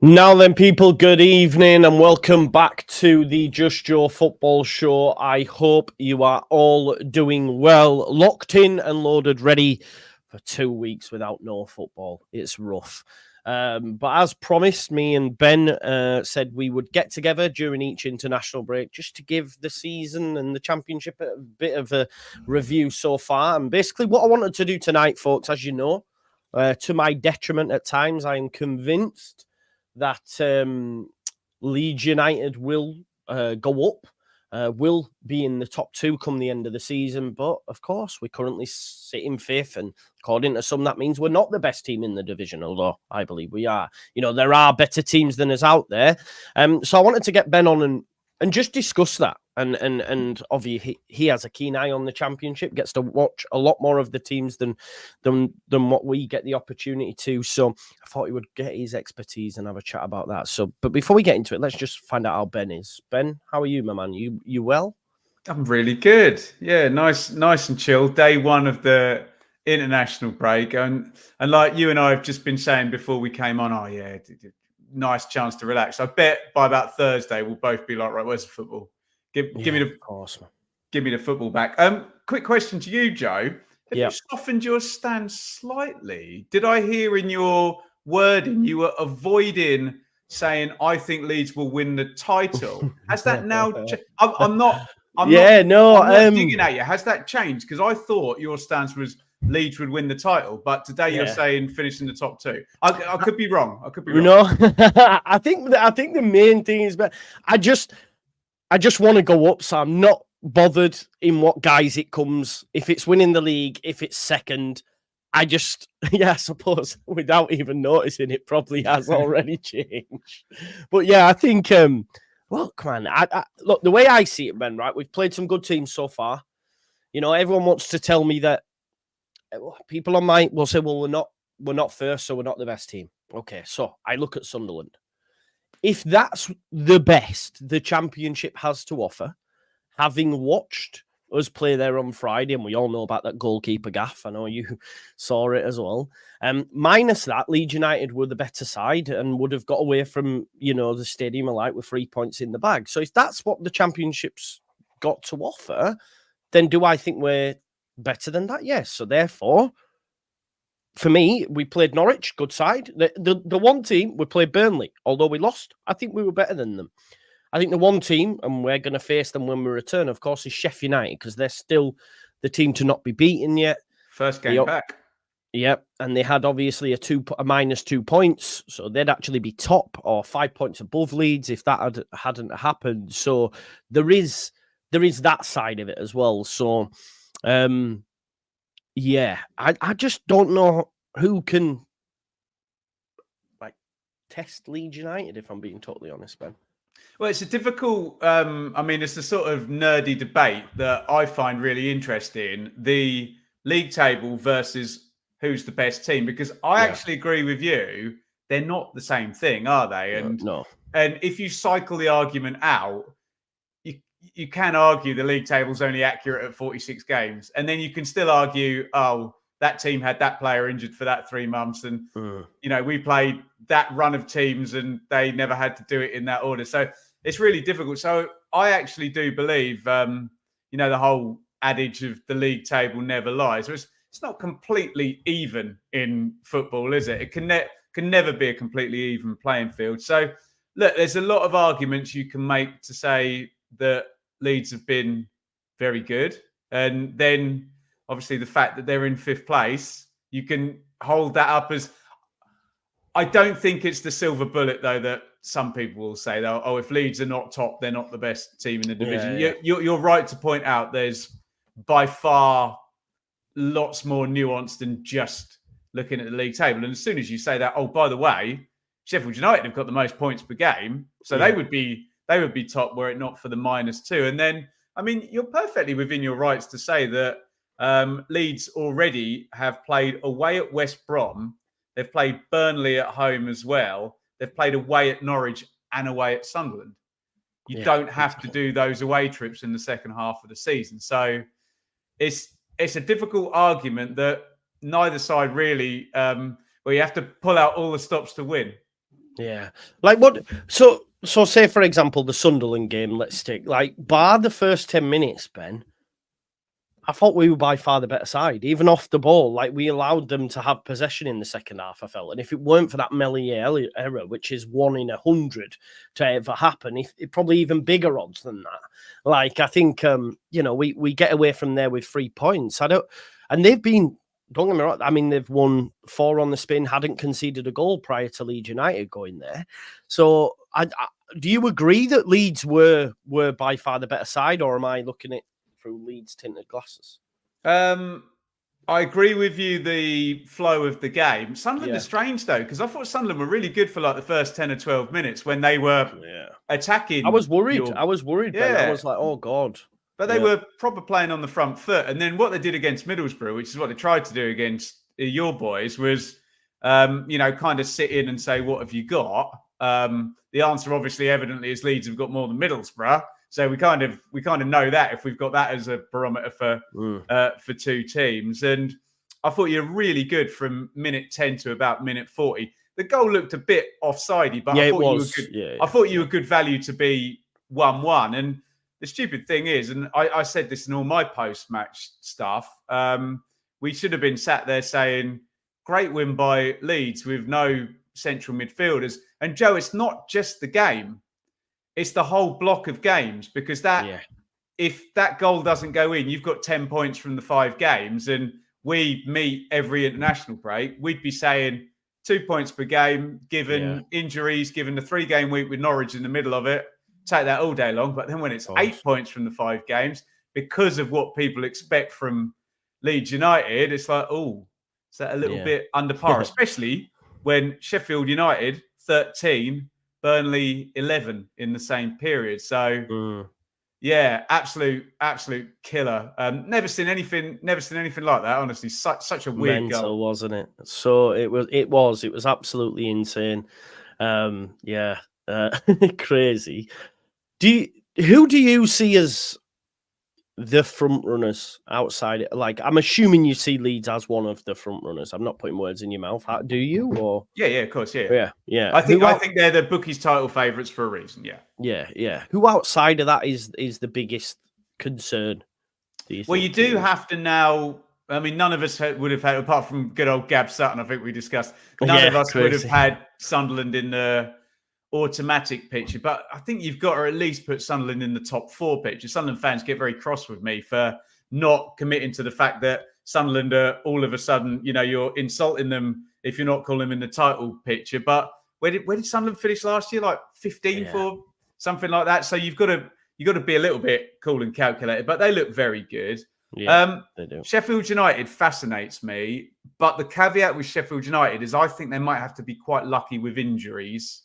Now then, people, good evening and welcome back to the Just Joe Football Show. I hope you are all doing well, locked in and loaded, ready for 2 weeks without no football. It's rough. But as promised, me and Ben said we would get together during each international break just to give the season and the championship a bit of a review so far. And basically what I wanted to do tonight, folks, as you know, to my detriment at times, I am convinced that Leeds United will go up, will be in the top two come the end of the season. But, of course, we currently sit in fifth, and according to some, that means we're not the best team in the division, although I believe we are. You know, there are better teams than us out there. So I wanted to get Ben on and just discuss that. And obviously he has a keen eye on the championship, gets to watch a lot more of the teams than what we get the opportunity to. So I thought he would get his expertise and have a chat about that. So, but before we get into it, let's just find out how Ben is. Ben, how are you, my man? You well? I'm really good. Yeah, nice and chill. Day one of the international break, and like you and I have just been saying before we came on. Oh yeah, nice chance to relax. I bet by about Thursday we'll both be like, right, where's the football? Give me the football back. Quick question to you, Joe. Have you softened your stance slightly? Did I hear in your wording you were avoiding saying I think Leeds will win the title? Has that now? I'm not digging at you. Has that changed? Because I thought your stance was Leeds would win the title, but today you're saying finish in the top two. I could be wrong. No, I think the main thing is, but I just want to go up, so I'm not bothered in what guise it comes. If it's winning the league, if it's second, I suppose without even noticing, it probably has already changed. But yeah, I think, well, come on. Look, the way I see it, Ben, right, we've played some good teams so far. You know, everyone wants to tell me that people on my will say, well, we're not first, so we're not the best team. Okay, so I look at Sunderland. If that's the best the championship has to offer, having watched us play there on Friday, and we all know about that goalkeeper gaff. I know you saw it as well. Minus that, Leeds United were the better side and would have got away from, you know, the Stadium of Light with 3 points in the bag. So if that's what the championship's got to offer, then do I think we're better than that? Yes. So therefore, for me, we played Norwich, good side. The one team, we played Burnley. Although we lost, I think we were better than them. I think the one team, and we're going to face them when we return, of course, is Sheffield United, because they're still the team to not be beaten yet. First game back. Yep, and they had obviously a minus 2 points, so they'd actually be top or 5 points above Leeds if that hadn't happened. So there is that side of it as well. So, yeah, I just don't know who can test Leeds United, if I'm being totally honest, Ben. Well, it's a difficult, it's a sort of nerdy debate that I find really interesting, the league table versus who's the best team, because I actually agree with you. They're not the same thing, are they? And no. And if you cycle the argument out, you can argue the league table's only accurate at 46 games. And then you can still argue, oh, that team had that player injured for that 3 months. And, you know, we played that run of teams and they never had to do it in that order. So it's really difficult. So I actually do believe, you know, the whole adage of the league table never lies. So it's not completely even in football, is it? It can never be a completely even playing field. So, look, there's a lot of arguments you can make to say that Leeds have been very good. And then, obviously, the fact that they're in 5th place, you can hold that up as... I don't think it's the silver bullet, though, that some people will say, though, oh, if Leeds are not top, they're not the best team in the division. Yeah. You're right to point out there's by far lots more nuance than just looking at the league table. And as soon as you say that, oh, by the way, Sheffield United have got the most points per game, so they would be top were it not for the -2. And then, I mean, you're perfectly within your rights to say that Leeds already have played away at West Brom. They've played Burnley at home as well. They've played away at Norwich and away at Sunderland. You don't have to do those away trips in the second half of the season. So it's a difficult argument that neither side really, where you have to pull out all the stops to win. Yeah. Like what? So say for example the Sunderland game. Let's take like bar the first 10 minutes, Ben. I thought we were by far the better side, even off the ball. Like we allowed them to have possession in the second half. I felt, and if it weren't for that Melier error, which is 1 in 100 to ever happen, it probably even bigger odds than that. Like I think, we get away from there with 3 points. And they've been. Don't get me wrong. I mean, they've won 4 on the spin, hadn't conceded a goal prior to Leeds United going there. So, do you agree that Leeds were by far the better side, or am I looking at through Leeds tinted glasses? I agree with you. The flow of the game. Sunderland is strange though, because I thought Sunderland were really good for like the first 10 or 12 minutes when they were attacking. I was worried. Ben. I was like, oh God. But they were proper playing on the front foot. And then what they did against Middlesbrough, which is what they tried to do against your boys, was, kind of sit in and say, what have you got? The answer, obviously, evidently, is Leeds have got more than Middlesbrough. So we kind of know that if we've got that as a barometer for two teams. And I thought you were really good from minute 10 to about minute 40. The goal looked a bit offsidey, but I thought you were good. I thought you were good value to be 1-1. And the stupid thing is, and I said this in all my post-match stuff, we should have been sat there saying, great win by Leeds with no central midfielders. And Joe, it's not just the game. It's the whole block of games, because if that goal doesn't go in, you've got 10 points from the 5 games, and we meet every international break, we'd be saying 2 points per game, given injuries, given the 3-game week with Norwich in the middle of it. Take that all day long. But then when it's 8 points from the 5 games, because of what people expect from Leeds United, it's like, oh, is that a little bit under par, especially when Sheffield United 13, Burnley 11 in the same period. So absolute killer. Never seen anything like that. Honestly, such a weird goal, wasn't it? So it was absolutely insane. Crazy. Who do you see as the front runners outside? Like, I'm assuming you see Leeds as one of the front runners. I'm not putting words in your mouth. Do you? Or yeah, of course, yeah. I think they're the bookies' title favourites for a reason. Yeah. Who outside of that is the biggest concern? You do have to now. I mean, none of us would have had, apart from good old Gab Sutton. I think we discussed. None of us would have had Sunderland in the automatic picture, but I think you've got to at least put Sunderland in the top 4 picture. Sunderland fans get very cross with me for not committing to the fact that Sunderland are all of a sudden, you're insulting them if you're not calling them in the title picture. But where did Sunderland finish last year? Like 15th or something like that. So you've got to be a little bit cool and calculated, but they look very good. Yeah, they do. Sheffield United fascinates me, but the caveat with Sheffield United is I think they might have to be quite lucky with injuries.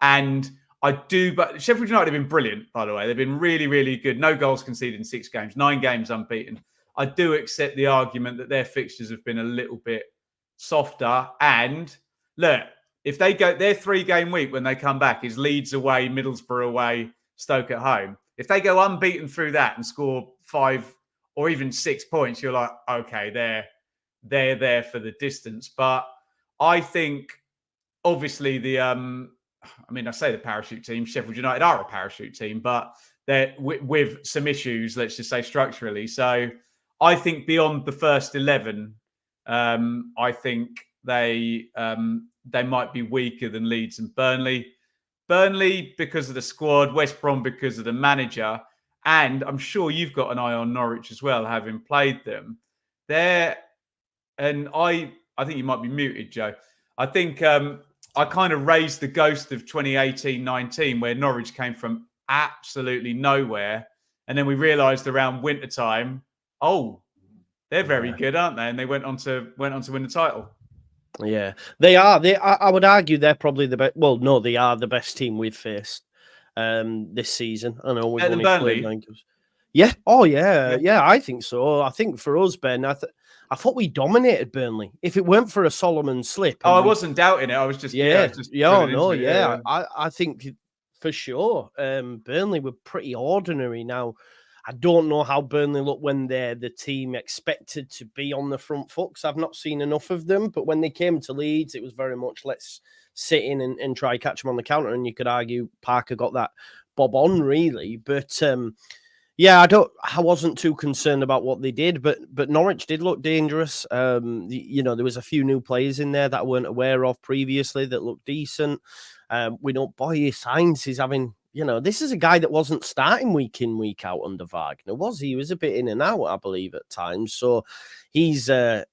And but Sheffield United have been brilliant, by the way. They've been really, really good. No goals conceded in 6 games, 9 games unbeaten. I do accept the argument that their fixtures have been a little bit softer. And look, if they go, their 3-game week when they come back is Leeds away, Middlesbrough away, Stoke at home. If they go unbeaten through that and score 5 or even 6 points, you're like, okay, they're there for the distance. But I think, obviously, I say the parachute team, Sheffield United are a parachute team, but they're with some issues, let's just say structurally. So I think beyond the first 11, I think they might be weaker than Leeds and Burnley. Burnley because of the squad, West Brom because of the manager, and I'm sure you've got an eye on Norwich as well, having played them. I think you might be muted, Joe. I think I kind of raised the ghost of 2018-19, where Norwich came from absolutely nowhere. And then we realised around wintertime, they're very good, aren't they? And they went on to win the title. Yeah, they are. I would argue they're probably the best. Well, no, they are the best team we've faced this season. I know we've only played 9 games. Yeah. Oh, yeah. I think so. I think for us, Ben, I thought we dominated Burnley. If it weren't for a Solomon slip. I wasn't doubting it. I was just I think for sure. Burnley were pretty ordinary. Now, I don't know how Burnley look when they're the team expected to be on the front foot, because I've not seen enough of them. But when they came to Leeds, it was very much let's sit in and try catch him on the counter. And you could argue Parker got that bob on, really. But yeah, I wasn't too concerned about what they did, but Norwich did look dangerous. There was a few new players in there that I weren't aware of previously that looked decent. We know Boye Sainz is having, this is a guy that wasn't starting week in, week out under Wagner, was he? He was a bit in and out, I believe, at times. So he's Say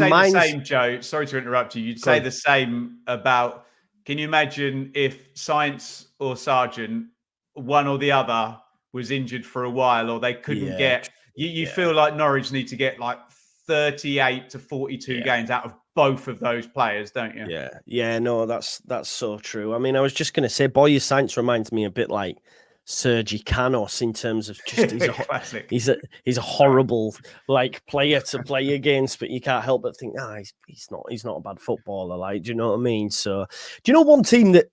the same, Joe. Sorry to interrupt you. You'd say the same about. Can you imagine if Sainz or Sargent, one or the other, was injured for a while, or they couldn't get? You feel like Norwich need to get like 38 to 42 games out of both of those players, don't you? Yeah. No, that's so true. I mean, I was just going to say, Boye Sainz reminds me a bit like Sergi Canos in terms of just he's a horrible like player to play against, but you can't help but think, he's not a bad footballer. Like, do you know what I mean? So, do you know one team that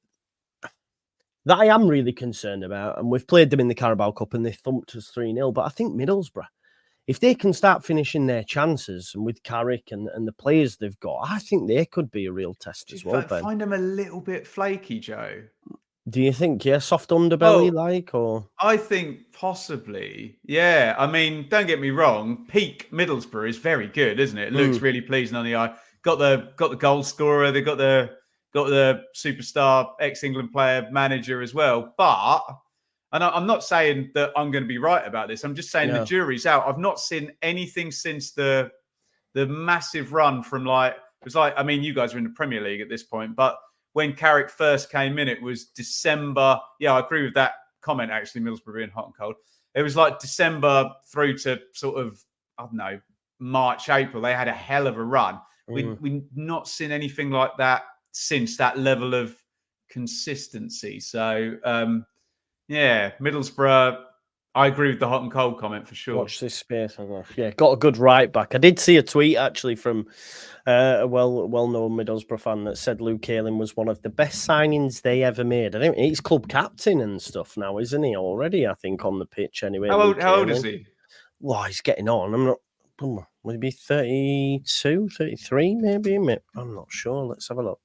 I am really concerned about, and we've played them in the Carabao Cup and they thumped us 3-0, but I think Middlesbrough, if they can start finishing their chances and with Carrick and the players they've got, I think they could be a real test as well, Ben. I find them a little bit flaky, Joe. Do you think, soft underbelly or? I think possibly, yeah. I mean, don't get me wrong, peak Middlesbrough is very good, isn't it? It looks really pleasing on the eye. Got the goal scorer, they got the superstar ex-England player manager as well. But, and I'm not saying that I'm going to be right about this. I'm just saying the jury's out. I've not seen anything since the massive run from you guys are in the Premier League at this point, but when Carrick first came in, it was December. Yeah, I agree with that comment, actually, Middlesbrough being hot and cold. It was like December through to sort of, I don't know, March, April. They had a hell of a run. We've not seen anything like that since, that level of consistency. So, Middlesbrough, I agree with the hot and cold comment for sure. Watch this space. Yeah, got a good right back. I did see a tweet actually from a well-known Middlesbrough fan that said Luke Ayling was one of the best signings they ever made. I think he's club captain and stuff now, isn't he? Already, I think, on the pitch anyway. How old is he? Well, he's getting on. I'm not. Would he be 32, 33 maybe? I'm not sure. Let's have a look.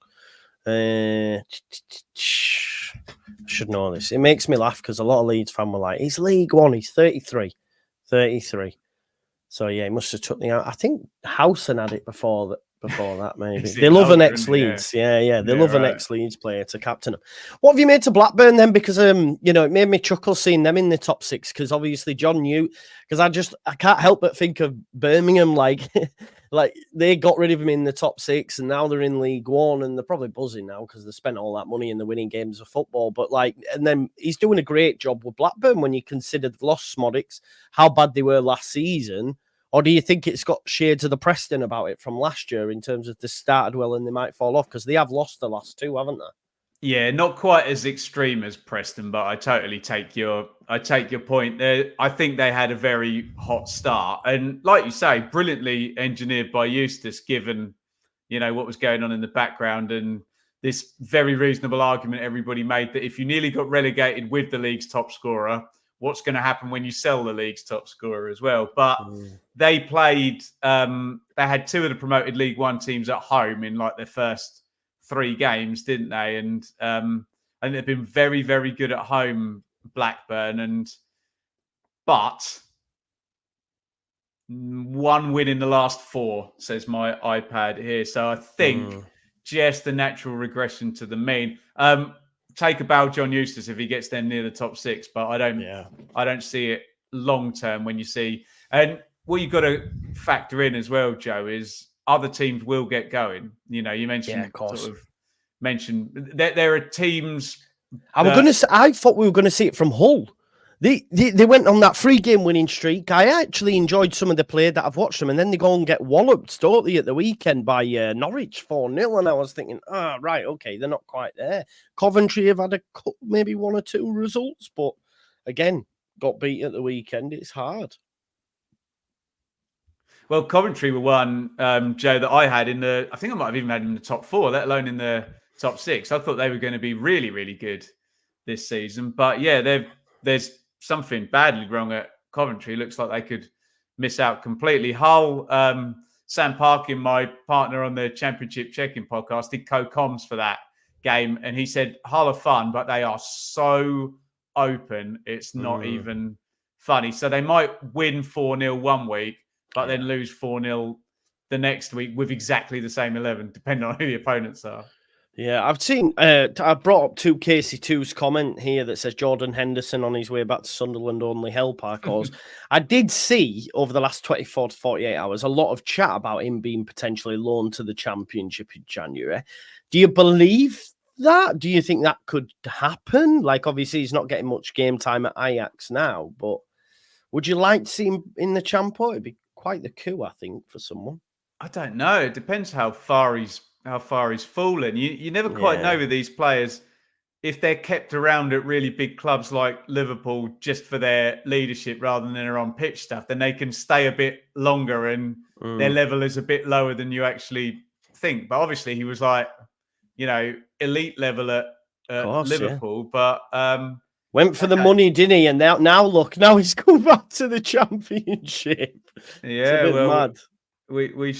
I should know this. It makes me laugh because a lot of Leeds fans were like, he's League One, he's 33. So yeah, he must have took the out. I think Howson had it before that maybe. They love an ex-Leeds. Yeah. They love an ex-Leeds player to captain them. What have you made to Blackburn then? Because it made me chuckle seeing them in the top six, because obviously John knew, because I can't help but think of Birmingham, like they got rid of him in the top six and now they're in League One and they're probably buzzing now because they spent all that money in the winning games of football. But and then he's doing a great job with Blackburn when you consider they've lost Smodics, how bad they were last season. Or do you think it's got shades of the Preston about it from last year in terms of they started well and they might fall off? Because they have lost the last two, haven't they? Yeah, not quite as extreme as Preston, but I totally take your point there. I think they had a very hot start. And like you say, brilliantly engineered by Eustace, given, what was going on in the background and this very reasonable argument everybody made that if you nearly got relegated with the league's top scorer, what's going to happen when you sell the league's top scorer as well? But they played, they had two of the promoted League One teams at home in like their first 3 games, didn't they? And they've been very, very good at home, Blackburn. But 1 win in the last 4, says my iPad here. So I think just a natural regression to the mean. Take a bow, John Eustace, if he gets them near the top 6, but I don't see it long term when you see. And what you've got to factor in as well, Joe, is other teams will get going. You mentioned mentioned that there are teams. I thought we were going to see it from Hull. They went on that 3-game winning streak. I actually enjoyed some of the play that I've watched them, and then they go and get walloped, don't they, at the weekend by Norwich 4-0, and I was thinking, right, okay, they're not quite there. Coventry have had maybe 1 or 2 results, but again, got beat at the weekend. It's hard. Well, Coventry were one, Joe, that I had I think I might have even had them in the top 4, let alone in the top 6. I thought they were going to be really, really good this season. But yeah, there's something badly wrong at Coventry. Looks like they could miss out completely. Hull Sam Parkin, my partner on the Championship Checking podcast, did co-coms for that game, and he said Hull are fun, but they are so open, it's not even funny. So they might win 4-0 one week, but then lose 4-0 the next week with exactly the same 11, depending on who the opponents are. Yeah, I've seen. I brought up 2KC2's comment here that says Jordan Henderson on his way back to Sunderland only help our cause. I did see over the last 24 to 48 hours a lot of chat about him being potentially loaned to the Championship in January. Do you believe that? Do you think that could happen? Like, obviously, he's not getting much game time at Ajax now, but would you like to see him in the Champo? It'd be quite the coup, I think, for someone. I don't know. It depends how far he's fallen. You never quite know with these players if they're kept around at really big clubs like Liverpool just for their leadership rather than their on pitch stuff. Then they can stay a bit longer and their level is a bit lower than you actually think. But obviously, he was like, elite level at Liverpool. Yeah. But went for the money, didn't he? And now look, now he's come back to the Championship. Yeah, it's a bit mad. We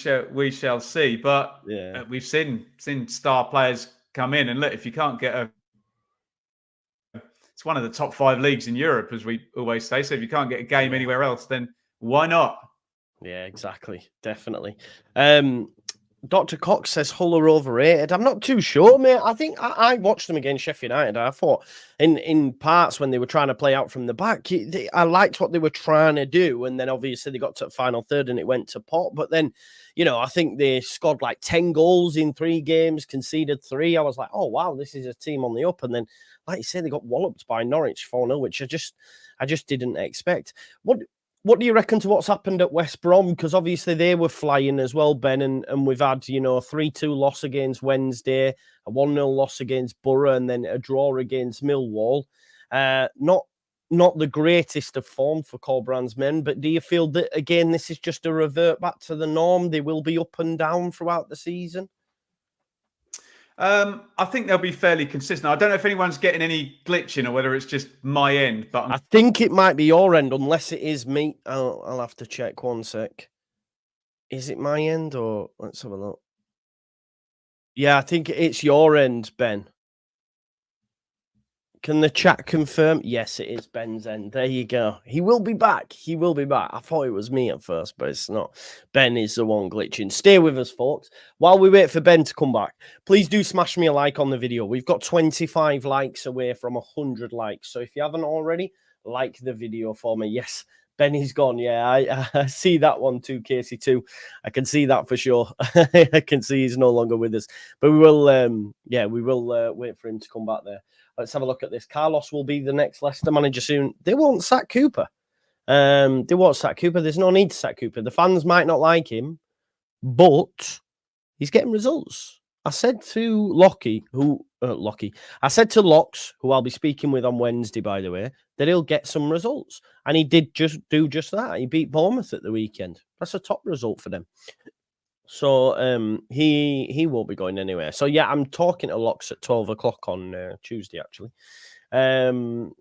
shall see, but we've seen star players come in, and look, if you can't get it's one of the top 5 leagues in Europe, as we always say. So if you can't get a game anywhere else, then why not? Yeah, exactly, definitely. Dr. Cox says Hull are overrated. I'm not too sure, mate. I think I watched them against Sheffield United. I thought in parts when they were trying to play out from the back, I liked what they were trying to do. And then obviously they got to the final third and it went to pot. But then, I think they scored like 10 goals in 3 games, conceded 3. I was like, oh, wow, this is a team on the up. And then, like you say, they got walloped by Norwich 4-0, which I just didn't expect. What do you reckon to what's happened at West Brom? Because obviously they were flying as well, Ben, and we've had, a 3-2 loss against Wednesday, a 1-0 loss against Borough, and then a draw against Millwall. Not the greatest of form for Corberan's men, but do you feel that, again, this is just a revert back to the norm? They will be up and down throughout the season? I think they'll be fairly consistent. I don't know if anyone's getting any glitching or whether it's just my end, but I think it might be your end, unless it is me. I'll have to check 1 sec. Is it my end or let's have a look? Yeah, I think it's your end, Ben. Can the chat confirm? Yes, it is Ben's end. There you go. He will be back. He will be back. I thought it was me at first, but it's not. Ben is the one glitching. Stay with us, folks. While we wait for Ben to come back, please do smash me a like on the video. We've got 25 likes away from 100 likes. So if you haven't already, like the video for me. Yes, Benny's gone. Yeah, I see that one too, KC2. I can see that for sure. I can see he's no longer with us. But we will, we will wait for him to come back there. Let's have a look at this. Carlos will be the next Leicester manager soon. They won't sack Cooper. They won't sack Cooper. There's no need to sack Cooper. The fans might not like him, but he's getting results. I said to Lockie, I said to Locks, who I'll be speaking with on Wednesday, by the way, that he'll get some results. And he did just that. He beat Bournemouth at the weekend. That's a top result for them. So he won't be going anywhere. So yeah, I'm talking to Locks at 12 o'clock on Tuesday, actually. Ben's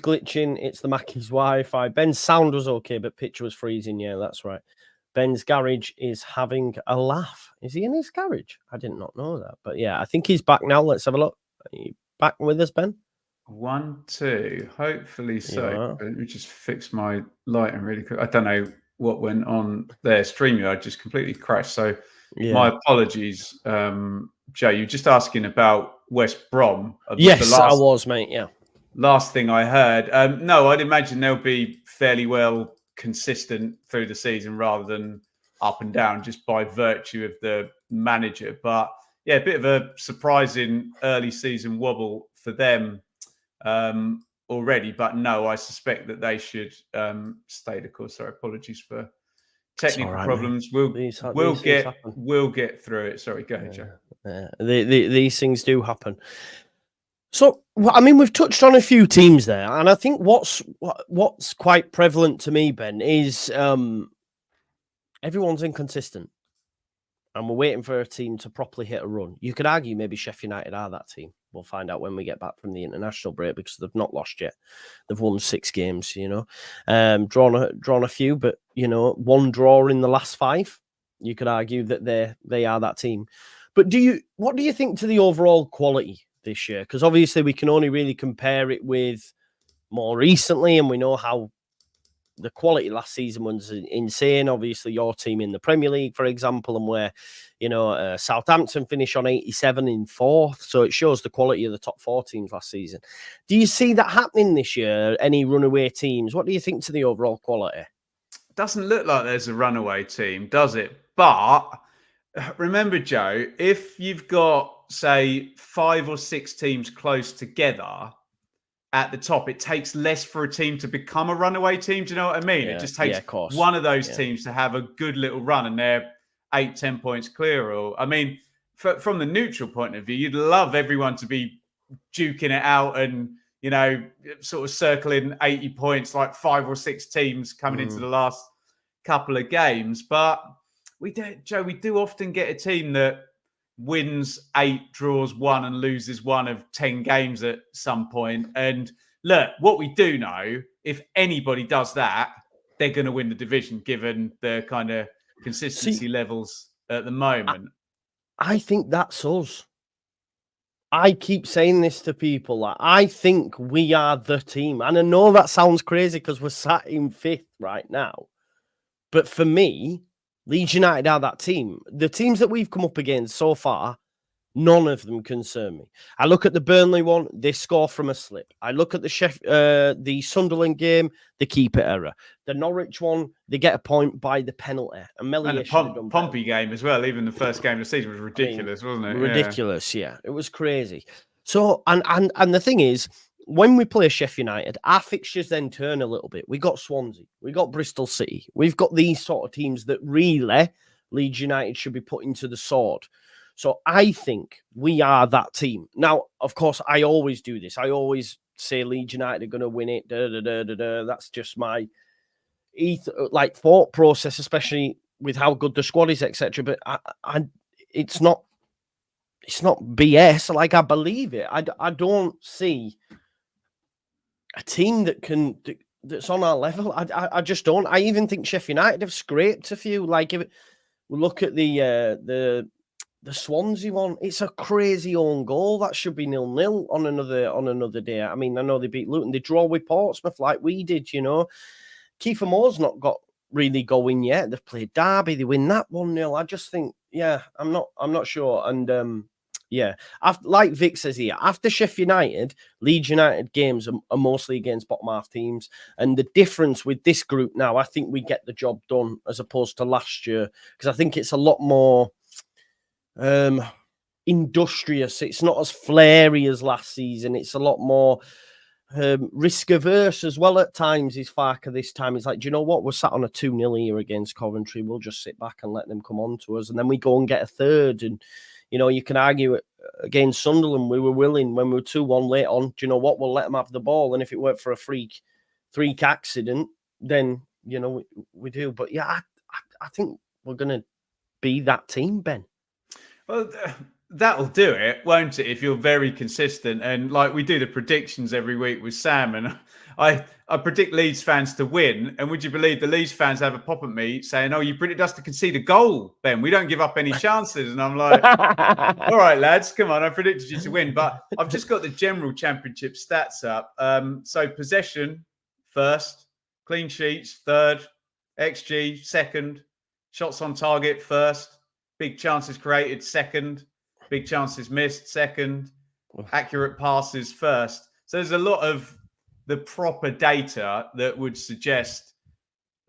glitching. It's the Mackie's Wi-Fi. Ben's sound was okay, but picture was freezing. Yeah, that's right. Ben's garage is having a laugh. Is he in his garage? I did not know that. But yeah, I think he's back now. Let's have a look. Are you back with us, Ben? 1, 2. Hopefully so. Let me just fix my lighting really quick. I don't know what went on there. StreamYard just completely crashed. So my apologies, Joe. You're just asking about West Brom. Yes, I was, mate. Yeah. Last thing I heard. No, I'd imagine they'll be fairly well consistent through the season rather than up and down just by virtue of the manager. But yeah, a bit of a surprising early season wobble for them already. But no, I suspect that they should stay the course. Sorry, apologies for technical problems. We'll get through it. Sorry, go ahead, Joe. These things do happen. So, I mean, we've touched on a few teams there, and I think what's quite prevalent to me, Ben, is everyone's inconsistent, and we're waiting for a team to properly hit a run. You could argue maybe Sheffield United are that team. We'll find out when we get back from the international break because they've not lost yet. They've won 6 games, drawn a few, but 1 draw in the last 5. You could argue that they are that team. But what do you think to the overall quality this year? Because obviously we can only really compare it with more recently, and we know how the quality last season was insane. Obviously, your team in the Premier League, for example, and where, Southampton finished on 87 in fourth. So it shows the quality of the top 4 teams last season. Do you see that happening this year? Any runaway teams? What do you think to the overall quality? Doesn't look like there's a runaway team, does it? But remember, Joe, if you've got, say, 5 or 6 teams close together at the top, it takes less for a team to become a runaway team. Do you know what I mean? Yeah, it just takes of one of those teams to have a good little run and they're 8-10 points clear. Or, I mean, from the neutral point of view, you'd love everyone to be duking it out and, sort of circling 80 points, like 5 or 6 teams coming into the last couple of games. But we do often get a team that wins 8, draws 1, and loses 1 of 10 games at some point. And look, what we do know, if anybody does that, they're going to win the division, given the kind of consistency levels at the moment. I think that's us. I keep saying this to people. I think we are the team. And I know that sounds crazy because we're sat in 5th right now. But for me, Leeds United are that team. The teams that we've come up against so far, none of them concern me. I look at the Burnley one, they score from a slip. I look at the Sunderland game, they keep it error. The Norwich one, they get a point by the penalty. And the Pompey game as well, even the first game of the season was ridiculous, wasn't it? Ridiculous, yeah. It was crazy. So, and the thing is, when we play Sheffield United, our fixtures then turn a little bit. We got Swansea, we got Bristol City. We've got these sort of teams that really Leeds United should be put into the sword. So I think we are that team. Now, of course, I always do this. I always say Leeds United are going to win it. That's just my thought process, especially with how good the squad is, etc. But it's not BS. Like, I believe it. I don't see a team that's on our level. I just don't. I even think Sheffield United have scraped a few. Like, if we look at the Swansea one, it's a crazy own goal. That should be 0-0 on another day. I mean, I know they beat Luton. They draw with Portsmouth like we did, Kiefer Moore's not got really going yet. They've played Derby. They win that 1-0. I just think, I'm not sure. And like Vic says here, after Sheffield United, Leeds United games are mostly against bottom half teams. And the difference with this group now, I think we get the job done as opposed to last year, because I think it's a lot more industrious. It's not as flary as last season. It's a lot more risk averse as well at times. Is Farker this time? He's like, do you know what? We're sat on a 2-0 here against Coventry. We'll just sit back and let them come on to us, and then we go and get a third. And you can argue it against Sunderland. We were willing when we were 2-1 late on. Do you know what? We'll let them have the ball, and if it weren't for a freak accident, then we do. But yeah, I think we're gonna be that team, Ben. Well, that'll do it, won't it? If you're very consistent, and like we do the predictions every week with Sam, and I predict Leeds fans to win. And would you believe the Leeds fans have a pop at me saying, "Oh, you predict us to concede a goal, Ben? We don't give up any chances." And I'm like, "All right, lads, come on. I predicted you to win." But I've just got the general championship stats up. So possession first, clean sheets third, XG second, shots on target first, big chances created second, big chances missed second, accurate passes first. So there's a lot of the proper data that would suggest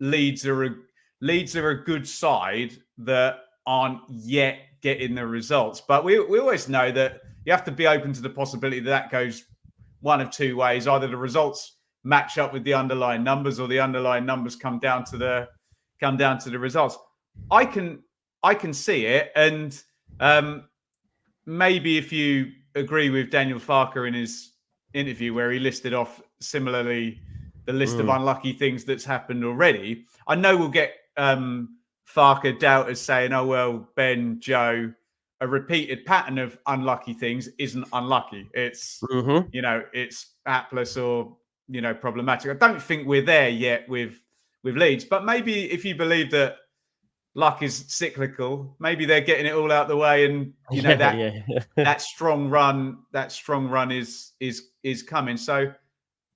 Leeds are a good side that aren't yet getting the results. But we always know that you have to be open to the possibility that goes one of two ways. Either the results match up with the underlying numbers, or the underlying numbers come down to the results. I can see it, and maybe if you agree with Daniel Farker in his interview where he listed off similarly the list of unlucky things that's happened already, I know we'll get Farker doubters saying, "Oh well, Ben, Joe, a repeated pattern of unlucky things isn't unlucky. It's it's hapless or problematic." I don't think we're there yet with Leeds, but maybe if you believe that luck is cyclical. Maybe they're getting it all out the way, and that strong run is coming. So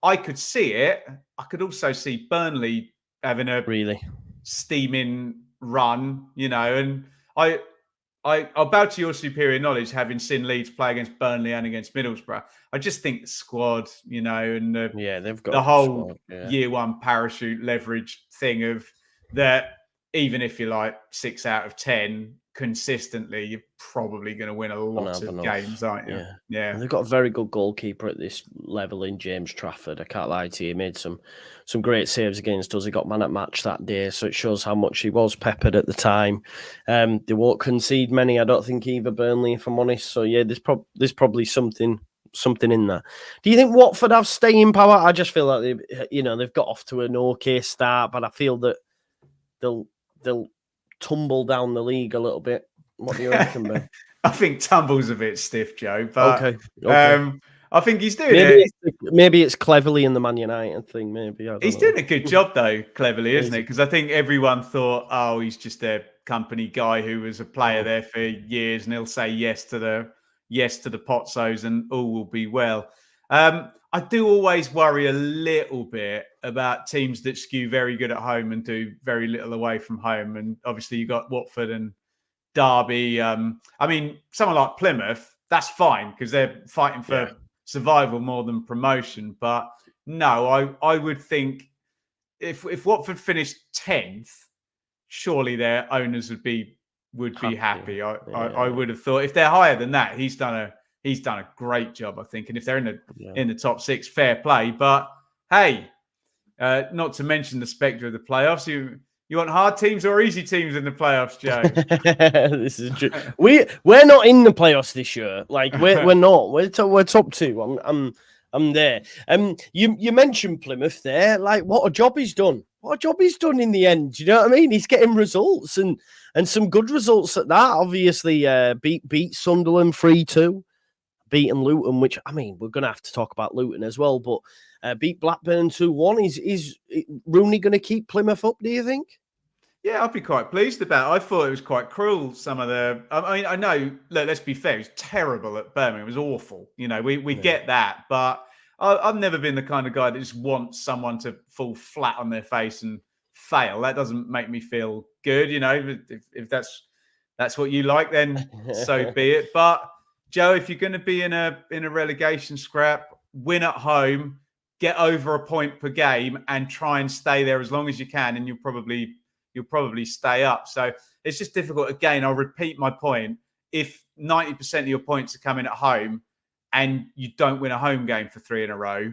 I could see it. I could also see Burnley having a really steaming run, and I'll bow to your superior knowledge, having seen Leeds play against Burnley and against Middlesbrough. I just think the squad, and they've got the whole year one parachute leverage thing of that. Even if you're like 6 out of 10 consistently, you're probably going to win a lot of games, aren't you? Yeah. And they've got a very good goalkeeper at this level in James Trafford. I can't lie to you. He made some great saves against us. He got man at match that day, so it shows how much he was peppered at the time. They won't concede many, I don't think, either, Burnley, if I'm honest. So, yeah, there's probably something in there. Do you think Watford have staying power? I just feel like they've got off to an okay start, but I feel that they'll tumble down the league a little bit. What do you reckon, Ben? I think tumble's a bit stiff, Joe. But okay. I think he's doing it. Maybe it's Cleverly in the Man United thing. Maybe he's doing a good job though, Cleverly, isn't it? Because I think everyone thought, he's just a company guy who was a player there for years, and he'll say yes to the Potsos, and all will be well. I do always worry a little bit about teams that skew very good at home and do very little away from home. And obviously you got Watford and Derby. Someone like Plymouth, that's fine because they're fighting for survival more than promotion. But no, I would think if Watford finished 10th, surely their owners would be happy. I would have thought if they're higher than that, he's done a great job, I think. And if they're in the top 6, fair play. But hey, not to mention the spectre of the playoffs. You want hard teams or easy teams in the playoffs, Joe? This is true. We're not in the playoffs this year. Like we're not. We're top 2. I'm there. You mentioned Plymouth there. Like what a job he's done. What a job he's done in the end. Do you know what I mean? He's getting results and some good results at that. Obviously, beat Sunderland 3-2. Beaten Luton, which, we're going to have to talk about Luton as well, but beat Blackburn 2-1. Is Rooney going to keep Plymouth up, do you think? Yeah, I'd be quite pleased about it. I thought it was quite cruel, some of the... I know, look, let's be fair, it was terrible at Birmingham. It was awful. We get that, but I've never been the kind of guy that just wants someone to fall flat on their face and fail. That doesn't make me feel good, If that's what you like, then so be it. But Joe, if you're going to be in a relegation scrap, win at home, get over a point per game, and try and stay there as long as you can, and you'll probably stay up. So it's just difficult. Again, I'll repeat my point. If 90% of your points are coming at home, and you don't win a home game for 3 in a row,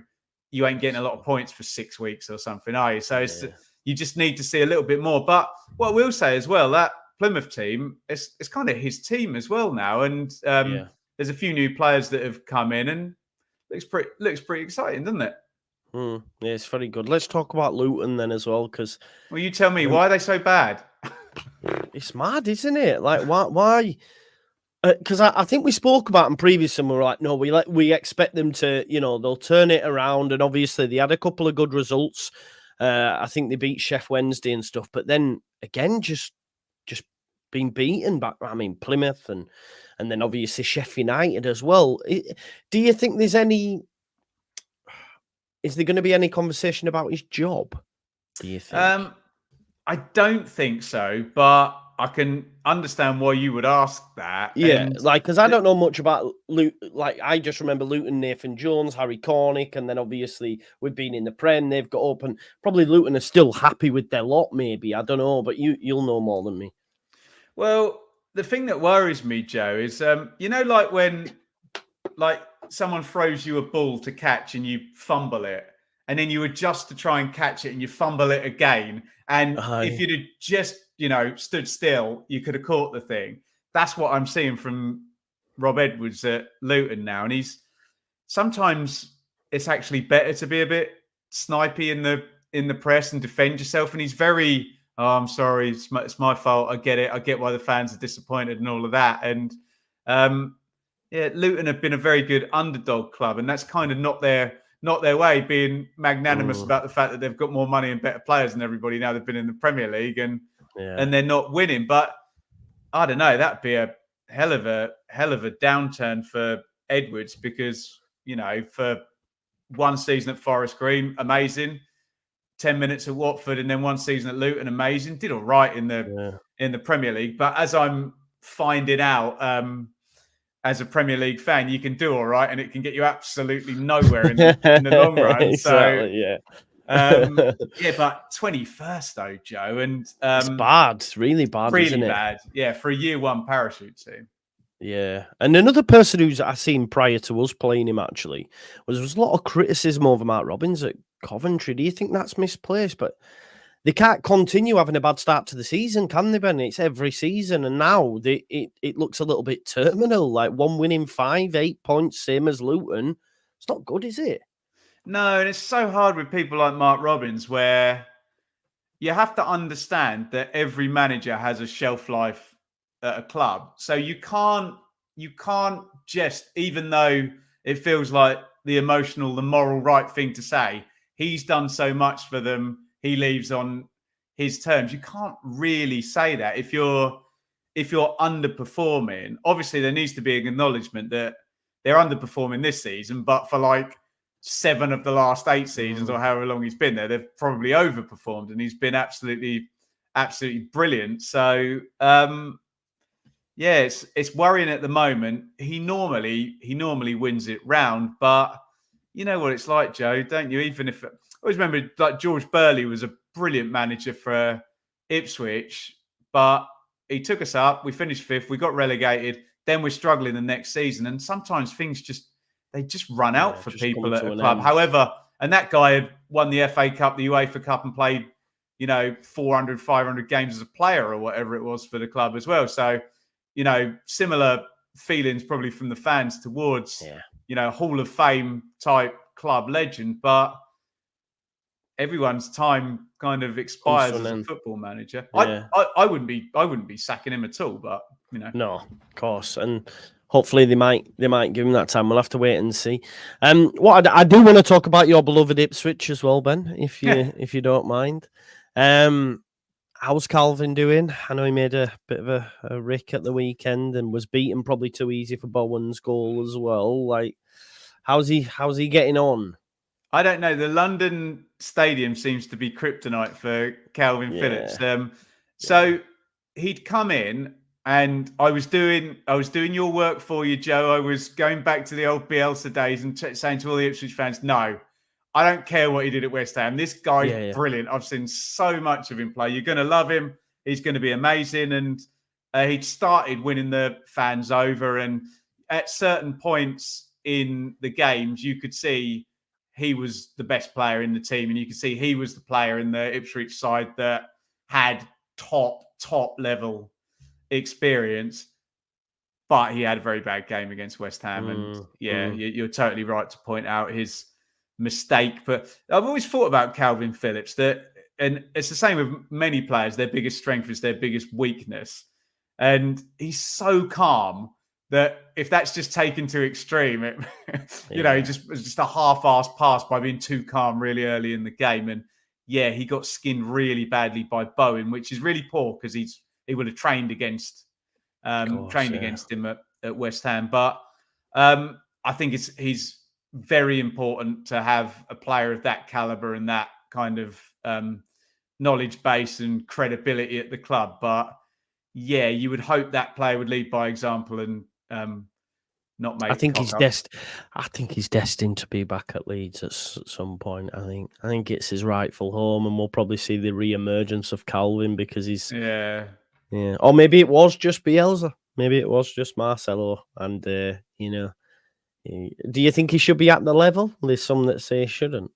you ain't getting a lot of points for 6 weeks or something, are you? So you just need to see a little bit more. But what we'll say as well, that Plymouth team, it's kind of his team as well now, and there's a few new players that have come in, and looks pretty exciting, doesn't it? Yeah, it's very good. Let's talk about Luton then as well, because... Well, you tell me, why are they so bad? It's mad, isn't it? Like, why? Because I think we spoke about them previously, and we were like, no, we expect them to, they'll turn it around, and obviously they had a couple of good results. I think they beat Sheffield Wednesday and stuff, but then, again, just being beaten back. Plymouth and then obviously Sheffield United as well. Do you think is there going to be any conversation about his job? Do you think? I don't think so, but I can understand why you would ask that. Yeah, because I don't know much about Luton. Like, I just remember Luton, Nathan Jones, Harry Cornick, and then obviously we've been in the Prem, they've got up, and probably Luton are still happy with their lot, maybe. I don't know, but you'll know more than me. Well, the thing that worries me, Joe, is like when someone throws you a ball to catch and you fumble it, and then you adjust to try and catch it and you fumble it again. And if you'd have just, stood still, you could have caught the thing. That's what I'm seeing from Rob Edwards at Luton now. And sometimes it's actually better to be a bit snipey in the press and defend yourself. And he's very, I'm sorry, it's my fault. I get it. I get why the fans are disappointed and all of that. And Luton have been a very good underdog club, and that's kind of not their way, being magnanimous about the fact that they've got more money and better players than everybody now. They've been in the Premier League, and and they're not winning. But I don't know, that'd be a hell of a downturn for Edwards, because, for one season at Forest Green, amazing. 10 minutes at Watford, and then one season at Luton, amazing. Did all right in the Premier League. But as I'm finding out, as a Premier League fan, you can do all right, and it can get you absolutely nowhere in the long run. Exactly, But 21st though, Joe, and it's bad. It's really bad, really isn't it? bad. Yeah, for a year one parachute team. Yeah, and another person who's I seen prior to us playing him actually was a lot of criticism over Mark Robins at Coventry. Do you think that's misplaced? But they can't continue having a bad start to the season, can they, Ben? It's every season, and now it looks a little bit terminal. Like 1 win in 5, 8 points, same as Luton. It's not good, is it? No, and it's so hard with people like Mark Robins, where you have to understand that every manager has a shelf life at a club. So you can't just, even though it feels like the moral right thing to say, he's done so much for them, he leaves on his terms. You can't really say that if you're underperforming. Obviously, there needs to be an acknowledgement that they're underperforming this season, but for like 7 of the last 8 seasons or however long he's been there, they've probably overperformed, and he's been absolutely brilliant. So it's worrying at the moment. He normally wins it round, but you know what it's like, Joe, don't you? Even if I always remember, like, George Burley was a brilliant manager for Ipswich, but he took us up. We finished 5th. We got relegated. Then we're struggling the next season, and sometimes things just run out for people at a club. However, and that guy had won the FA Cup, the UEFA Cup, and played 400, 500 games as a player or whatever it was for the club as well. So, similar feelings probably from the fans towards, Hall of Fame type club legend. But everyone's time kind of expires as a football manager. Yeah. I wouldn't be sacking him at all, but no, of course, and hopefully they might give him that time. We'll have to wait and see. What I do want to talk about your beloved Ipswich as well, Ben, if you don't mind. How's Calvin doing? I know he made a bit of a rick at the weekend and was beaten probably too easy for Bowen's goal as well. Like, how's he getting on? I don't know. The London stadium seems to be kryptonite for Calvin Phillips. So he'd come in, and I was doing your work for you, Joe. I was going back to the old Bielsa days and saying to all the Ipswich fans, no, I don't care what he did at West Ham. This guy's brilliant. I've seen so much of him play. You're going to love him. He's going to be amazing. And he'd started winning the fans over. And at certain points in the games, you could see he was the best player in the team. And you could see he was the player in the Ipswich side that had top level experience. But he had a very bad game against West Ham. And you're totally right to point out his mistake. But I've always thought about Calvin Phillips and it's the same with many players, their biggest strength is their biggest weakness. And he's so calm that if that's just taken to extreme, he just a half-assed pass by being too calm really early in the game. And he got skinned really badly by Bowen, which is really poor because he would have trained against him at West Ham. But I think he's very important to have a player of that caliber and that kind of knowledge base and credibility at the club. But you would hope that player would lead by example and not make. I think he's destined to be back at Leeds at some point. I think it's his rightful home, and we'll probably see the re-emergence of Calvin because he's or maybe it was just Bielsa, maybe it was just Marcelo, and do you think he should be at the level? There's some that say he shouldn't.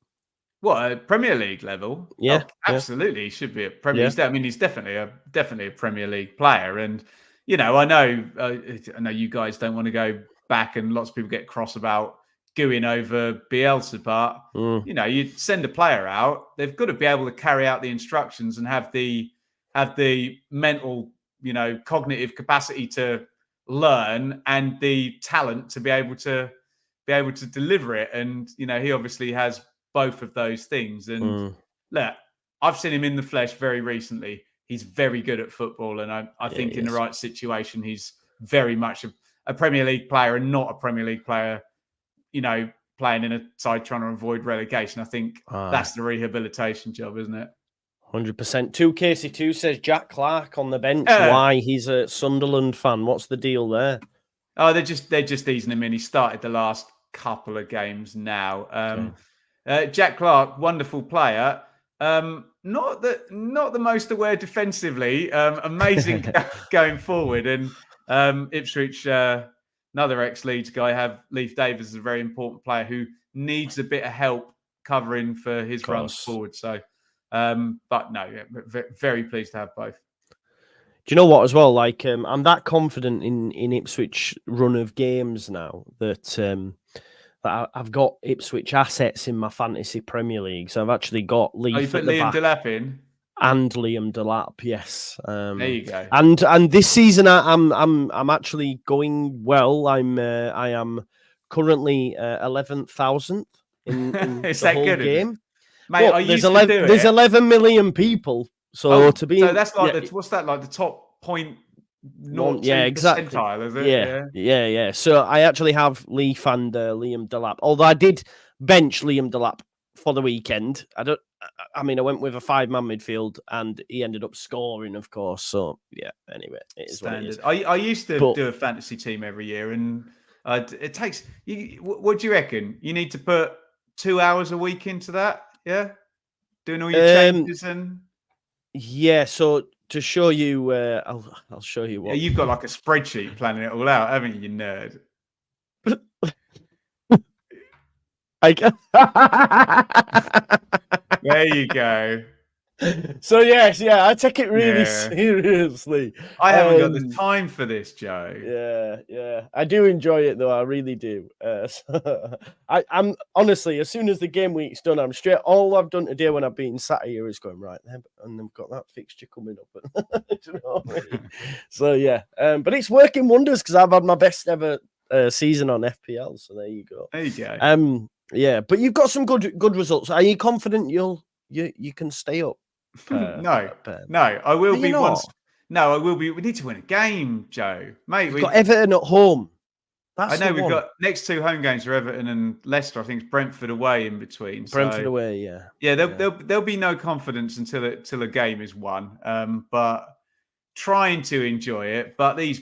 What, Premier League level? Yeah, absolutely. He should be at Premier League. I mean, he's definitely a Premier League player. And I know you guys don't want to go back, and lots of people get cross about gooing over Bielsa, but you send a player out, they've got to be able to carry out the instructions and have the mental, cognitive capacity to learn and the talent to be able to deliver it. And he obviously has both of those things. And look, I've seen him in the flesh very recently. he's very good at football. And I think in the right situation, he's very much a Premier League player and not a Premier League player, playing in a side trying to avoid relegation. I think that's the rehabilitation job, isn't it? 100%. 2KC2 says Jack Clark on the bench. Why? He's a Sunderland fan. What's the deal there? Oh, they're just easing him in. He started the last couple of games now. Jack Clark, wonderful player. Not the most aware defensively. Amazing going forward. And Ipswich, another ex-Leeds guy, Leif Davis is a very important player who needs a bit of help covering for his runs forward. So, but no, very pleased to have both. Do you know what as well? Like, I'm that confident in Ipswich run of games now that I've got Ipswich assets in my fantasy Premier League. So I've actually got Leaf. You put Liam Delap in? And Liam Delap, yes. There you go. And this season I'm actually going well. I am currently 11,000 in the whole game. Mate, there's 11 million people. So so that's like what's that like the top 0.02 percentile, is it? Yeah. So I actually have Leaf and Liam Delap. Although I did bench Liam Delap for the weekend. I went with a 5-man midfield and he ended up scoring, of course. So yeah, anyway, it is standard. What it is. I used to do a fantasy team every year, and it takes what do you reckon? You need to put 2 hours a week into that, yeah? Doing all your changes and yeah, so to show you, I'll show you what. Yeah, you've got like a spreadsheet planning it all out, haven't you, you nerd? There you go. So yes, I take it really seriously. I haven't got the time for this, Joe. Yeah. I do enjoy it though. I really do. So I'm honestly, as soon as the game week's done, I'm straight. All I've done today when I've been sat here is going right there, and then we've got that fixture coming up. Do you know what I mean? So yeah, but it's working wonders because I've had my best ever season on FPL. So there you go. There you go. Yeah, but you've got some good results. Are you confident you can stay up? No, I will be once. No, I will be. We need to win a game, Joe. Mate, we've got Everton at home. I know we've got next 2 home games are Everton and Leicester. I think it's Brentford away in between. Brentford away, yeah. Yeah, there'll be no confidence until a game is won. But trying to enjoy it. But these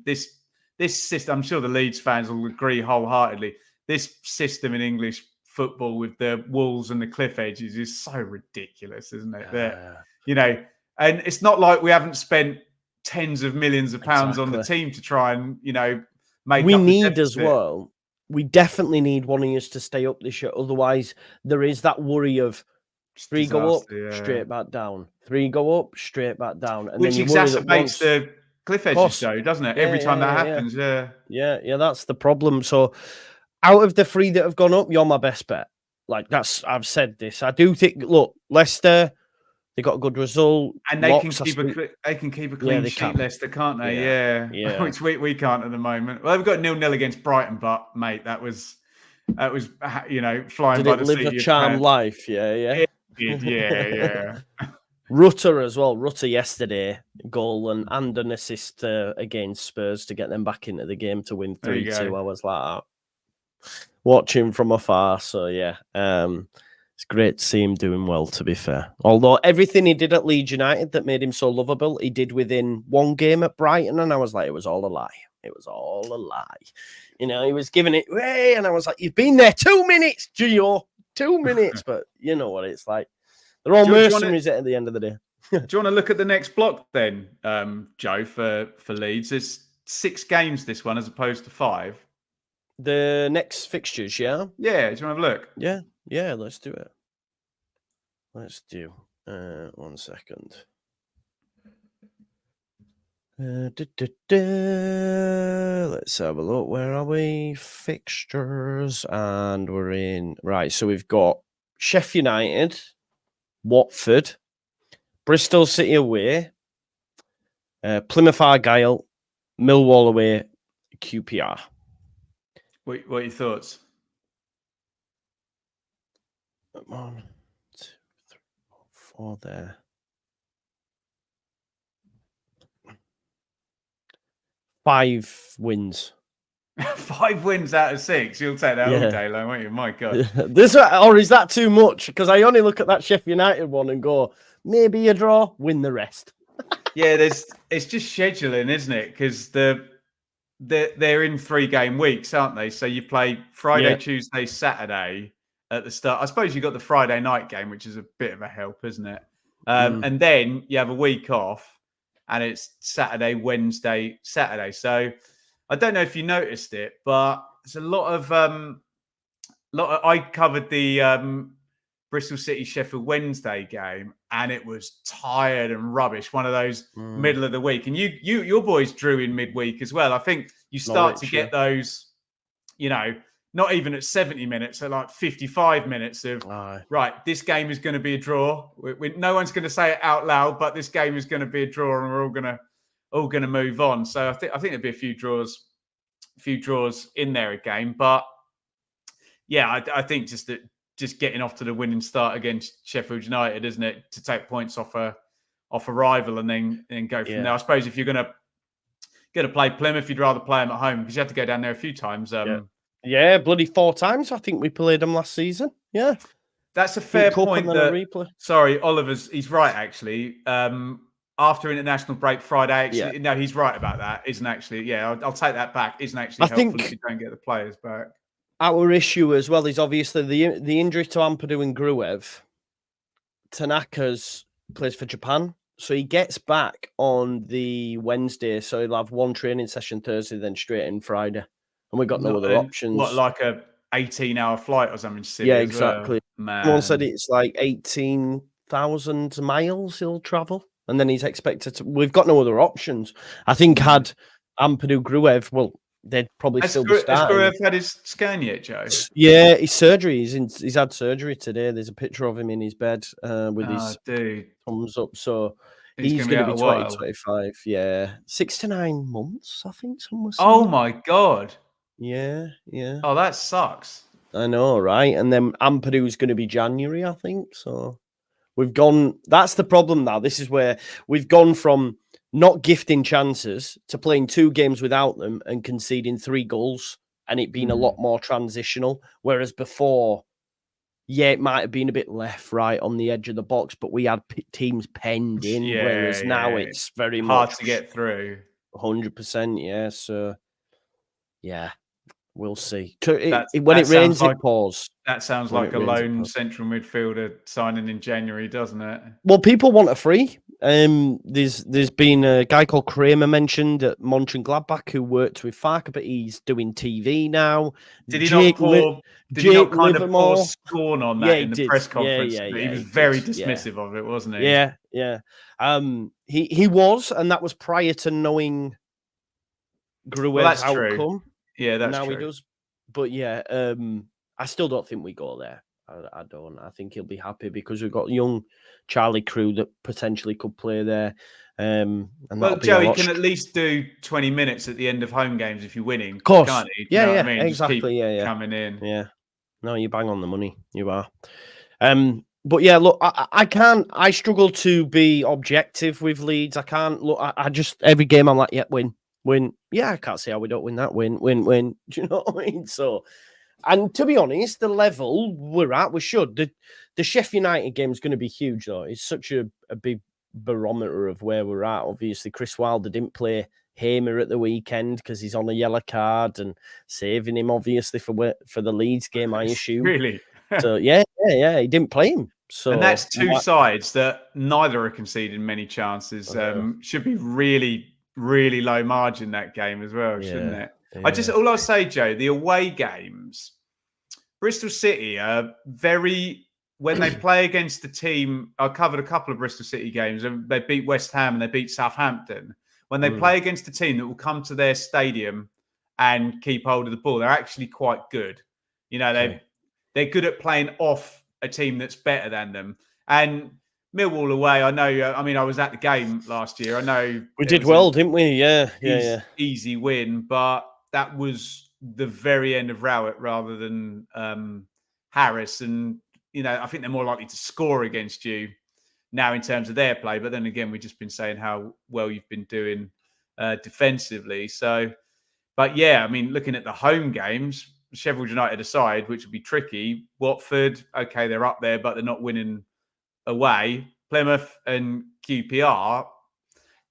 this system, I'm sure the Leeds fans will agree wholeheartedly. This system in English football with the walls and the cliff edges is so ridiculous, isn't it? And it's not like we haven't spent tens of millions of pounds on the team to try and make. We need as well. We definitely need one of us to stay up this year. Otherwise, there is that worry of 3 go up, straight back down. 3 go up, straight back down, and which then exacerbates the cliff edges, Joe, doesn't it? Every time that happens, yeah. That's the problem. So, out of the 3 that have gone up, you're my best bet. Like I've said this. I do think. Look, Leicester, they got a good result, and they can keep a clean sheet, Leicester, can't they? Yeah. Which we can't at the moment. Well, they've got 0-0 against Brighton, but mate, that was flying by the seat of your pants. Did it live a charmed life? Yeah. It did, yeah. Rutter as well. Rutter yesterday, goal and an assist against Spurs to get them back into the game to win 3-2. I was like watching from afar. So yeah, it's great to see him doing well, to be fair. Although everything he did at Leeds United that made him so lovable, he did within 1 game at Brighton, and I was like, it was all a lie. It was all a lie. He was giving it away, and I was like, you've been there 2 minutes, Gio. 2 minutes, but you know what it's like. They're all mercenaries at the end of the day. Do you want to look at the next block then, Joe, for Leeds? There's 6 games this one as opposed to 5. The next fixtures, yeah? Yeah, do you want to have a look? Yeah, let's do it. Let's do 1 second. Let's have a look. Where are we? Fixtures, and we're in. Right, so we've got Sheffield United, Watford, Bristol City away, Plymouth Argyle, Millwall away, QPR. What are your thoughts? 1, 2, 3, 4 there. 5 wins. 5 wins out of 6. You'll take that all day long, won't you? My God. Or is that too much? Because I only look at that Sheffield United one and go, maybe a draw, win the rest. Yeah, it's just scheduling, isn't it? Because they're in 3-game weeks, aren't they? So you play Friday, Tuesday, Saturday at the start. I suppose you got the Friday night game, which is a bit of a help, isn't it? And then you have a week off, and it's Saturday, Wednesday, Saturday. So I don't know if you noticed it, but there's a lot of I covered the Bristol City Sheffield Wednesday game, and it was tired and rubbish. One of those middle of the week, and your boys drew in midweek as well. I think you start to get those, not even at 70 minutes, at like 55 minutes of right. This game is going to be a draw. No one's going to say it out loud, but this game is going to be a draw, and we're all going to move on. So I think there'll be a few draws in there again. But yeah, I think just getting off to the winning start against Sheffield United, isn't it, to take points off a rival and then go from there. I suppose if you're going to play Plymouth, you'd rather play them at home because you had to go down there a few times. Yeah, bloody 4 times. I think we played them last season. Yeah, that's a fair point. Sorry, he's right actually. After international break Friday, no, he's right about that. Isn't actually, I'll take that back. Isn't actually helpful if you don't get the players back. Our issue as well is obviously the injury to Ampadu and Gruev. Tanaka's plays for Japan, so he gets back on the Wednesday. So he'll have 1 training session Thursday, then straight in Friday, and we've got no other options. What, like a 18-hour flight or something silly? Yeah, exactly. Man. Someone said it's like 18,000 miles he'll travel, and then he's expected to. We've got no other options. I think had Ampadu Gruev, well, they'd probably still be starting. Has Gruev had his scan yet, Joe? Yeah, his surgery. He's had surgery today. There's a picture of him in his bed with his thumbs up. So he's going to be 2025. Yeah, 6 to 9 months, I think. Oh my God. Yeah. Oh, that sucks. I know, right? And then Ampadu's going to be January, I think. So we've gone. That's the problem now. This is where we've gone from not gifting chances to playing 2 games without them and conceding 3 goals, and it being a lot more transitional. Whereas before, it might have been a bit left, right on the edge of the box, but we had teams penned in. Whereas now it's very hard to get through. 100%, yeah. So, yeah, we'll see. When it rains, it pours. That sounds like a lone central midfielder signing in January, doesn't it? Well, people want a free. There's been a guy called Kramer mentioned at Mönchengladbach who worked with Farke, but he's doing TV now. Did he not kind of pour scorn on that in the press conference? He was very dismissive of it, wasn't he? Yeah. He was, and that was prior to knowing Gruev's outcome. True. Yeah, that's now true. He does. But I still don't think we go there. I don't. I think he'll be happy because we've got young Charlie Crew that potentially could play there. Joey can at least do 20 minutes at the end of home games if you're winning. Of course. Can't he? Yeah, I mean? Exactly. Yeah. Coming in. Yeah. No, you bang on the money. You are. But yeah, look, I can't. I struggle to be objective with Leeds. I can't look. I just every game I'm like, win. Yeah, I can't see how we don't win that. Win. Do you know what I mean? So. And to be honest, the level we're at, we should. The Sheffield United game is going to be huge, though. It's such a big barometer of where we're at. Obviously, Chris Wilder didn't play Hamer at the weekend because he's on a yellow card and saving him, obviously, for the Leeds game, I assume. Really? So, yeah, he didn't play him. So, and that's 2 sides that neither are conceding many chances. Should be really, really low margin, that game as well, shouldn't it? Yeah. All I'll say, Joe, the away games, Bristol City are when they play against the team, I covered a couple of Bristol City games, and they beat West Ham and they beat Southampton. When they play against a team that will come to their stadium and keep hold of the ball, they're actually quite good. They're good at playing off a team that's better than them. And Millwall away, I know. I was at the game last year. I know we did well, didn't we? Yeah. Easy win, but that was the very end of Rowett rather than Harris. And, I think they're more likely to score against you now in terms of their play. But then again, we've just been saying how well you've been doing defensively. So, but yeah, I mean, looking at the home games, Sheffield United aside, which would be tricky. Watford, okay, they're up there, but they're not winning away. Plymouth and QPR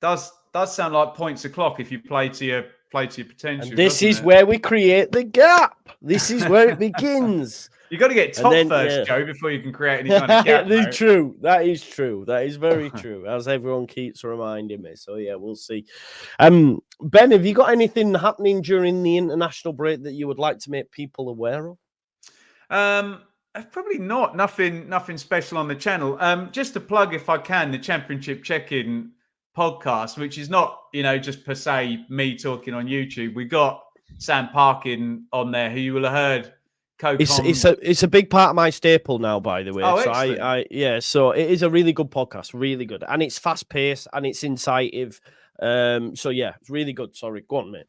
does sound like points o'clock if you play to your potential. And this is where we create the gap. This is where it begins. You got to get top first, Joe, before you can create any kind of gap. That's true. That is true. That is very true, as everyone keeps reminding me. So yeah, we'll see. Ben, have you got anything happening during the international break that you would like to make people aware of? Probably not. Nothing special on the channel. Just to plug, if I can, the Championship Check-In podcast, which is not, just per se me talking on YouTube. We got Sam Parkin on there, who you will have heard. It's a big part of my staple now, by the way. Oh, so so it is a really good podcast, really good, and it's fast paced and it's incisive. So yeah, it's really good. Sorry, go on, mate.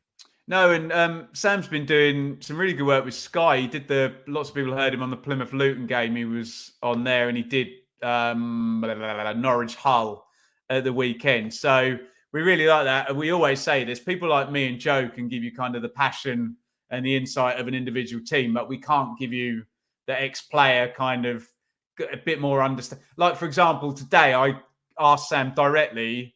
No, and Sam's been doing some really good work with Sky. He did lots of people heard him on the Plymouth Luton game. He was on there, and he did Norwich Hull at the weekend. So we really like that. And we always say this: people like me and Joe can give you kind of the passion and the insight of an individual team, but we can't give you the ex-player kind of a bit more understand. Like, for example, today I asked Sam directly,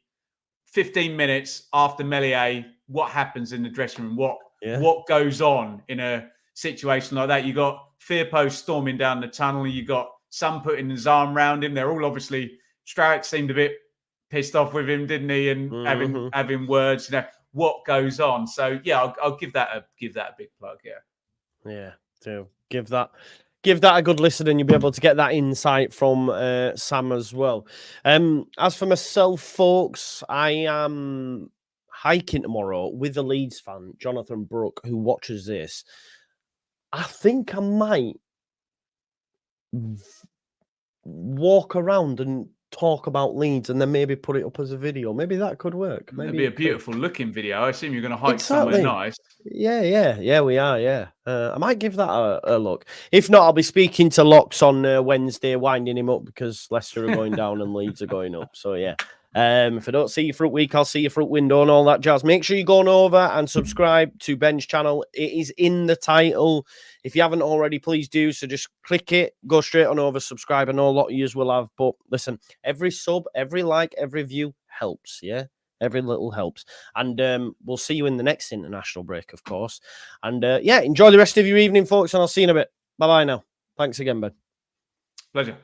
15 minutes after Meslier, what happens in the dressing room? What goes on in a situation like that? You got Firpo storming down the tunnel. You got Son putting his arm around him. They're all obviously, Strauch seemed a bit pissed off with him, didn't he? And having words, what goes on. So yeah, I'll give that a big plug. Yeah. So give that a good listen, and you'll be able to get that insight from Sam as well. As for myself, folks, I am hiking tomorrow with a Leeds fan, Jonathan Brook, who watches this. I think I might walk around and talk about Leeds and then maybe put it up as a video. Maybe that could work. Maybe it'd be a beautiful looking video. I assume you're going to hike somewhere nice. Yeah, we are. Yeah, I might give that a look. If not, I'll be speaking to Locks on Wednesday, winding him up because Leicester are going down and Leeds are going up. So yeah. If I don't see you for a week, I'll see you for a window and all that jazz. Make sure you go on over and subscribe to Ben's channel. It is in the title. If you haven't already, please do. So just click it, go straight on over, subscribe. I know a lot of you will have, but listen, every sub, every like, every view helps. Yeah, every little helps. And we'll see you in the next international break, of course. And yeah, enjoy the rest of your evening, folks, and I'll see you in a bit. Bye-bye now. Thanks again, Ben. Pleasure.